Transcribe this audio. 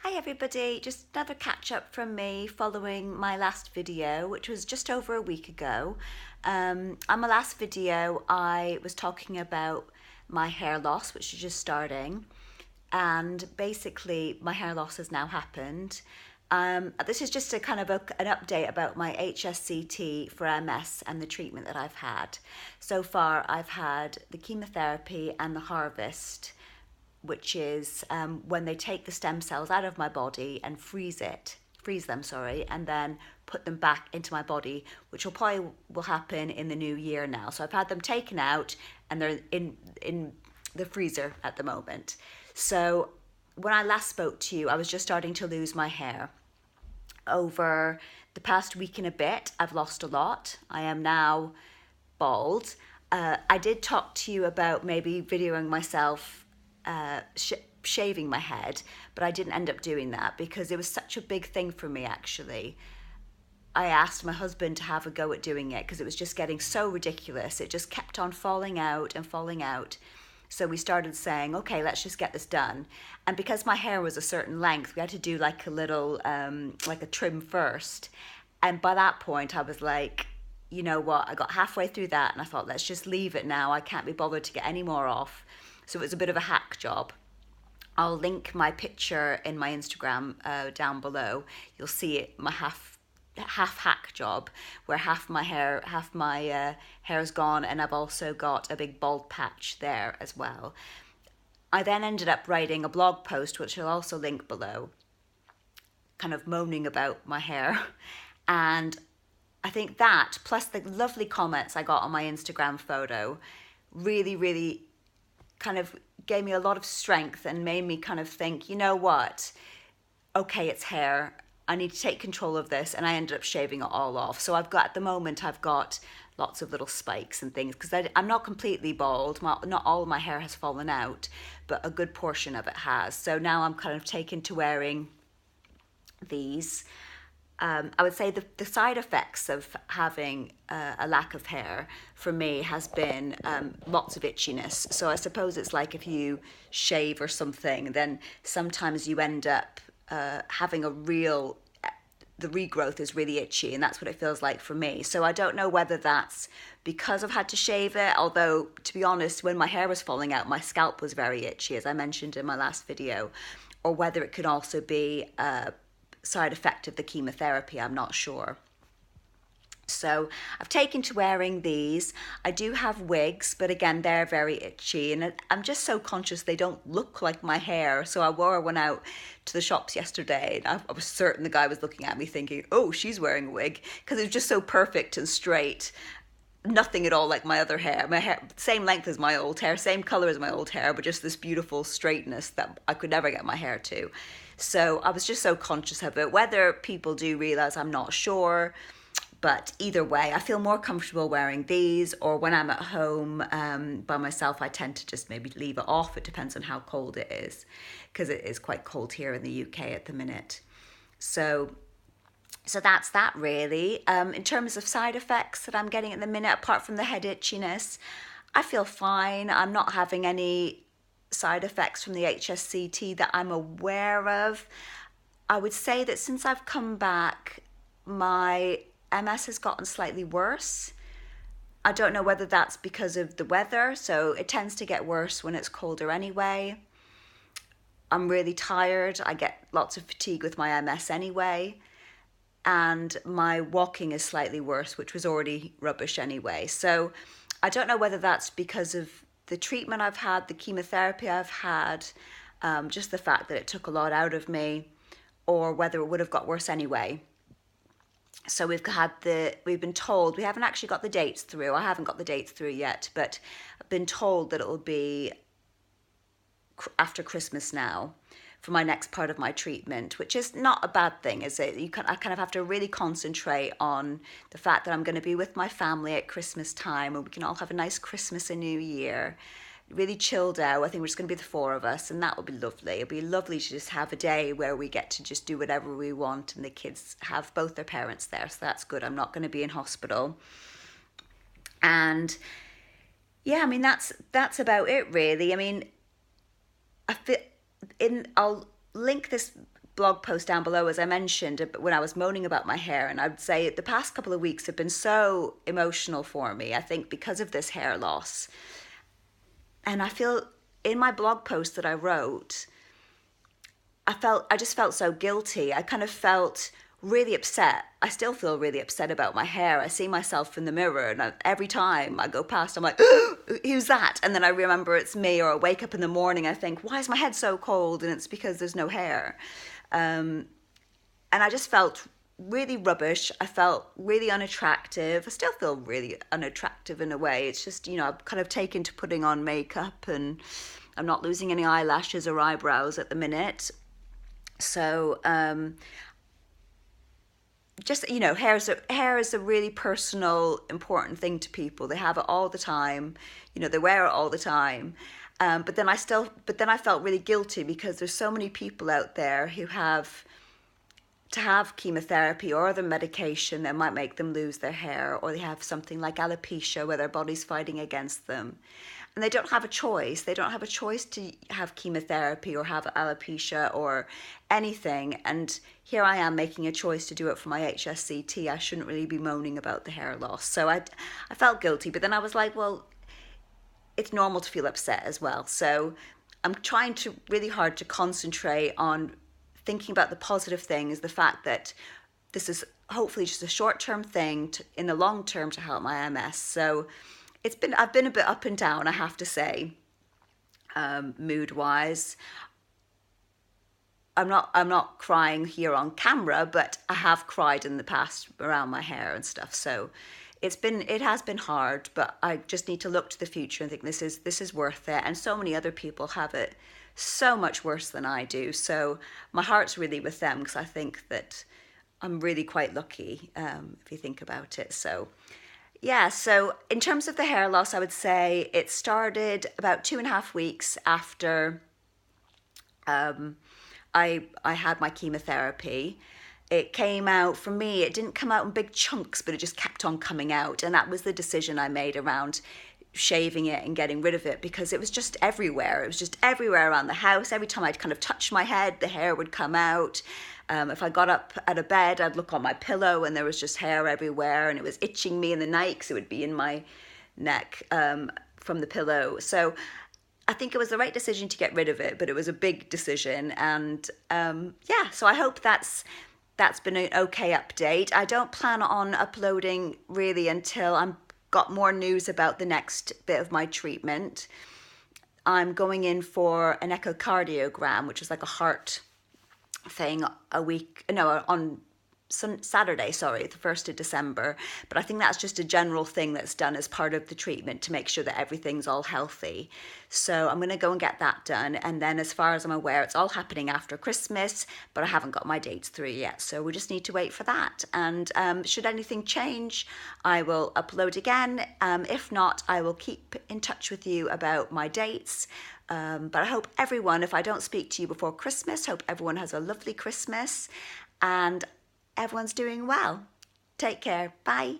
Hi everybody, just another catch up from me following my last video, which was just over a week ago. On my last video, I was talking about my hair loss, which is just starting, and basically my hair loss has now happened. This is just a kind of an update about my HSCT for MS and the treatment that I've had. So far, I've had the chemotherapy and the harvest, which is when they take the stem cells out of my body and freeze them, and then put them back into my body, which will happen in the new year now. So I've had them taken out and they're in the freezer at the moment. So when I last spoke to you, I was just starting to lose my hair. Over the past week and a bit, I've lost a lot. I am now bald. I did talk to you about maybe videoing myself shaving my head, but I didn't end up doing that because it was such a big thing for me, actually. I asked my husband to have a go at doing it because it was just getting so ridiculous. It just kept on falling out and falling out. So we started saying, okay, let's just get this done. And because my hair was a certain length, we had to do like a little, like a trim first. And by that point, I was like, you know what? I got halfway through that and I thought, let's just leave it now. I can't be bothered to get any more off. So it was a bit of a hack job. I'll link my picture in my Instagram down below. You'll see it, my half hack job, where half my hair's gone, and I've also got a big bald patch there as well. I then ended up writing a blog post, which I'll also link below, kind of moaning about my hair. And I think that, plus the lovely comments I got on my Instagram photo, really kind of gave me a lot of strength and made me kind of think, you know what, okay, it's hair, I need to take control of this. And I ended up shaving it all off. So at the moment I've got lots of little spikes and things because I'm not completely bald. Not all of my hair has fallen out, but a good portion of it has. So now I'm kind of taken to wearing these. I would say the side effects of having a lack of hair for me has been lots of itchiness. So I suppose it's like if you shave or something, then sometimes you end up having the regrowth is really itchy, and that's what it feels like for me. So I don't know whether that's because I've had to shave it, although to be honest, when my hair was falling out, my scalp was very itchy, as I mentioned in my last video, or whether it could also be side effect of the chemotherapy, I'm not sure. So I've taken to wearing these. I do have wigs, but again, they're very itchy, and I'm just so conscious they don't look like my hair. So I wore one out to the shops yesterday, and I was certain the guy was looking at me thinking, oh, she's wearing a wig, because it was just so perfect and straight. Nothing at all like my other hair. My hair, same length as my old hair, same color as my old hair, but just this beautiful straightness that I could never get my hair to. So I was just so conscious of it. Whether people do realize, I'm not sure. But either way, I feel more comfortable wearing these, or when I'm at home by myself, I tend to just maybe leave it off. It depends on how cold it is, because it is quite cold here in the UK at the minute. So that's that really. In terms of side effects that I'm getting at the minute, apart from the head itchiness, I feel fine. I'm not having any side effects from the HSCT that I'm aware of. I would say that since I've come back, my MS has gotten slightly worse. I don't know whether that's because of the weather, so it tends to get worse when it's colder anyway. I'm really tired. I get lots of fatigue with my MS anyway. And my walking is slightly worse, which was already rubbish anyway. So I don't know whether that's because of the treatment I've had, the chemotherapy I've had, just the fact that it took a lot out of me, or whether it would have got worse anyway. So we've been told, we haven't actually got the dates through. I haven't got the dates through yet, but I've been told that it will be after Christmas now for my next part of my treatment, which is not a bad thing, is it? I kind of have to really concentrate on the fact that I'm going to be with my family at Christmas time, and we can all have a nice Christmas and New Year. Really chilled out. I think we're just going to be the four of us, and that will be lovely. It'll be lovely to just have a day where we get to just do whatever we want, and the kids have both their parents there, so that's good. I'm not going to be in hospital. And yeah, I mean, that's about it really. I mean, I'll link this blog post down below, as I mentioned, when I was moaning about my hair, and I'd say the past couple of weeks have been so emotional for me, I think, because of this hair loss. And I feel in my blog post that I wrote, I just felt so guilty. I kind of felt really upset. I still feel really upset about my hair. I see myself in the mirror, and every time I go past, I'm like, who's that? And then I remember it's me, or I wake up in the morning, I think, why is my head so cold? And it's because there's no hair. And I just felt really rubbish. I felt really unattractive. I still feel really unattractive in a way. It's just, I've kind of taken to putting on makeup, and I'm not losing any eyelashes or eyebrows at the minute. So, just, hair is a really personal, important thing to people. They have it all the time. They wear it all the time. But then I felt really guilty, because there's so many people out there who have to have chemotherapy or other medication that might make them lose their hair, or they have something like alopecia where their body's fighting against them. And they don't have a choice. They don't have a choice to have chemotherapy or have alopecia or anything. And here I am making a choice to do it for my HSCT. I shouldn't really be moaning about the hair loss. So I felt guilty, but then I was like, well, it's normal to feel upset as well. So I'm trying really hard to concentrate on thinking about the positive things, the fact that this is hopefully just a short-term thing in the long term to help my MS. So I've been a bit up and down, I have to say, mood-wise. I'm not crying here on camera, but I have cried in the past around my hair and stuff. So it has been hard, but I just need to look to the future and think this is worth it. And so many other people have it so much worse than I do. So my heart's really with them, because I think that I'm really quite lucky, if you think about it. So yeah, so in terms of the hair loss, I would say it started about 2.5 weeks after I had my chemotherapy. It came out, for me, it didn't come out in big chunks, but it just kept on coming out. And that was the decision I made around shaving it and getting rid of it, because it was just everywhere. It was just everywhere around the house. Every time I'd kind of touch my head, the hair would come out. If I got up out of bed, I'd look on my pillow and there was just hair everywhere, and it was itching me in the night because it would be in my neck from the pillow. So I think it was the right decision to get rid of it, but it was a big decision. And yeah, so I hope that's been an okay update. I don't plan on uploading really until I've got more news about the next bit of my treatment. I'm going in for an echocardiogram, which is like a heart thing on Saturday, the 1st of December. But I think that's just a general thing that's done as part of the treatment to make sure that everything's all healthy. So I'm going to go and get that done. And then, as far as I'm aware, it's all happening after Christmas, but I haven't got my dates through yet. So we just need to wait for that. And should anything change, I will upload again. If not, I will keep in touch with you about my dates. But I hope everyone, if I don't speak to you before Christmas, hope everyone has a lovely Christmas and everyone's doing well. Take care. Bye.